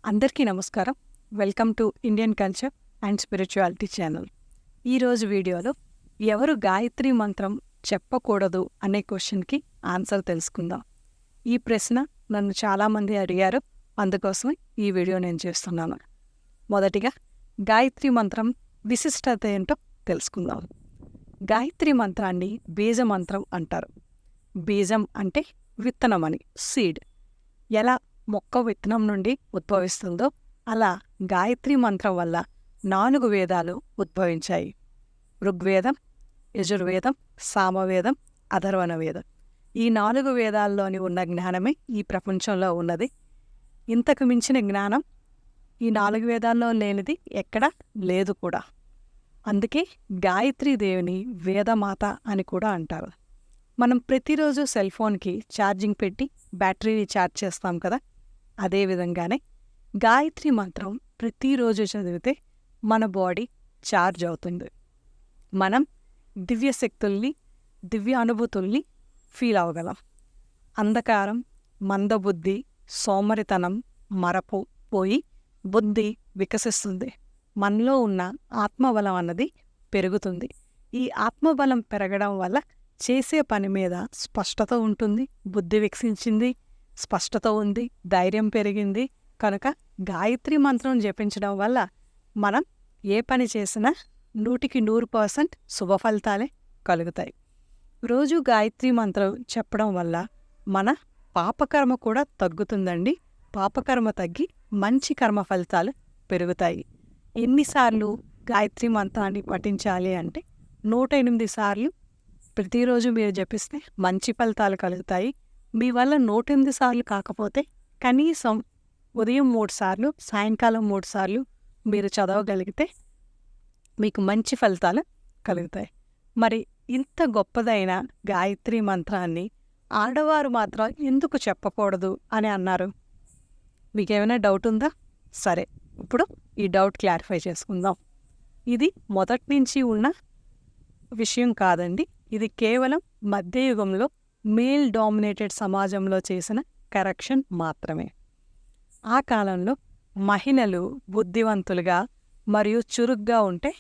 అందరికీ నమస్కారం. Welcome to Indian culture and spirituality channel. ఈరోజు వీడియోలో ఎవరు గాయత్రి మంత్రం చెప్పకూడదు అనే క్వశ్చన్కి ఆన్సర్ తెలుసుకుందాం. ఈ ప్రశ్న నన్ను చాలామంది అడిగారు, అందుకోసమే ఈ వీడియో నేను చేస్తున్నాను. మొదటిగా గాయత్రి మంత్రం విశిష్టత ఏంటో తెలుసుకుందాం. గాయత్రి మంత్రాన్ని బీజ మంత్రం అంటారు. బీజం అంటే విత్తనం అని, సీడ్. ఎలా మొక్క విత్తనం నుండి ఉద్భవిస్తుందో అలా గాయత్రి మంత్రం వల్ల 4 వేదాలు ఉద్భవించాయి. ఋగ్వేదం, యజుర్వేదం, సామవేదం, అథర్వణ వేదం. ఈ 4 వేదాల్లోని ఉన్న జ్ఞానమే ఈ ప్రపంచంలో ఉన్నది. ఇంతకు మించిన జ్ఞానం ఈ 4 వేదాల్లో లేనిది ఎక్కడా లేదు కూడా. అందుకే గాయత్రీదేవిని వేదమాత అని కూడా అంటారు. మనం ప్రతిరోజు సెల్ ఫోన్కి ఛార్జింగ్ పెట్టి బ్యాటరీని ఛార్జ్ చేస్తాం కదా, అదేవిధంగానే గాయత్రి మంత్రం ప్రతిరోజు చదివితే మన బాడీ ఛార్జ్ అవుతుంది. మనం దివ్యశక్తుల్ని, దివ్య అనుభూతుల్ని ఫీల్ అవ్వగలం. అంధకారం, మందబుద్ధి, సోమరితనం, మరపు పోయి బుద్ధి వికసిస్తుంది. మనలో ఉన్న ఆత్మబలం అన్నది పెరుగుతుంది. ఈ ఆత్మబలం పెరగడం వల్ల చేసే పని మీద స్పష్టత ఉంటుంది, బుద్ధి వికసించింది, స్పష్టత ఉంది, ధైర్యం పెరిగింది. కనుక గాయత్రి మంత్రం జపించడం వల్ల మనం ఏ పని చేసినా 100% శుభ ఫలితాలే కలుగుతాయి. రోజు గాయత్రి మంత్రం చెప్పడం వల్ల మన పాపకర్మ కూడా తగ్గుతుందండి. పాపకర్మ తగ్గి మంచి కర్మ ఫలితాలు పెరుగుతాయి. ఎన్నిసార్లు గాయత్రి మంత్రాన్ని పఠించాలి అంటే 108 సార్లు ప్రతిరోజు మీరు జపిస్తే మంచి ఫలితాలు కలుగుతాయి. మీ వల్ల 108 సార్లు కాకపోతే కనీసం ఉదయం 3 సార్లు, సాయంకాలం 3 సార్లు మీరు చదవగలిగితే మీకు మంచి ఫలితాలు కలుగుతాయి. మరి ఇంత గొప్పదైన గాయత్రి మంత్రాన్ని ఆడవారు మాత్రం ఎందుకు చెప్పకూడదు అని అన్నారు? మీకేమైనా డౌట్ ఉందా? సరే, ఇప్పుడు ఈ డౌట్ క్లారిఫై చేసుకుందాం. ఇది మొదటి నుంచి ఉన్న విషయం కాదండి. ఇది కేవలం మధ్యయుగంలో మేల్ డామినేటెడ్ సమాజంలో చేసిన కరెక్షన్ మాత్రమే. ఆ కాలంలో మహిళలు బుద్ధివంతులుగా మరియు చురుగ్గా ఉంటే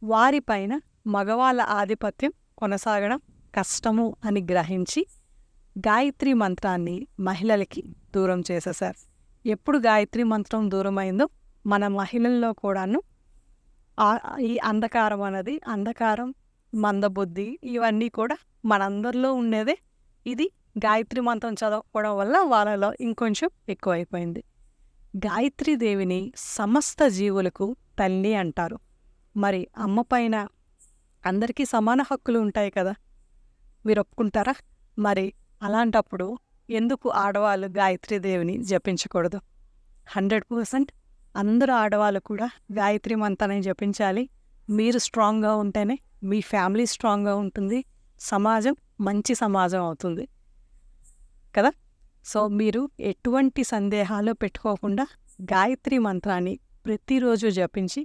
వారిపైన మగవాళ్ళ ఆధిపత్యం కొనసాగడం కష్టము అని గ్రహించి గాయత్రి మంత్రాన్ని మహిళలకి దూరం చేసేశారు. ఎప్పుడు గాయత్రి మంత్రం దూరమైందో మన మహిళల్లో కూడాను ఈ అంధకారం, మందబుద్ధి ఇవన్నీ కూడా మనందరిలో ఉండేదే. ఇది గాయత్రి మంత్రం చదవకపోవడం వల్ల వాళ్ళలో ఇంకొంచెం ఎక్కువైపోయింది. గాయత్రీదేవిని సమస్త జీవులకు తల్లి అంటారు. మరి అమ్మ పైన అందరికీ సమాన హక్కులు ఉంటాయి కదా, మీరు ఒప్పుకుంటారా? మరి అలాంటప్పుడు ఎందుకు ఆడవాళ్ళు గాయత్రీదేవిని జపించకూడదు? 100% అందరూ ఆడవాళ్ళు కూడా గాయత్రి మంత్రాన్ని జపించాలి. మీరు స్ట్రాంగ్గా ఉంటేనే మీ ఫ్యామిలీ స్ట్రాంగ్గా ఉంటుంది, సమాజం మంచి సమాజం అవుతుంది కదా. సో మీరు ఎటువంటి సందేహాలు పెట్టుకోకుండా గాయత్రి మంత్రాన్ని ప్రతిరోజు జపించి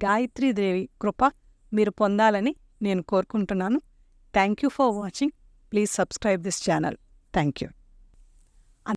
గాయత్రీదేవి కృప మీరు పొందాలని నేను కోరుకుంటున్నాను. Thank you for watching. Please subscribe this channel. Thank you.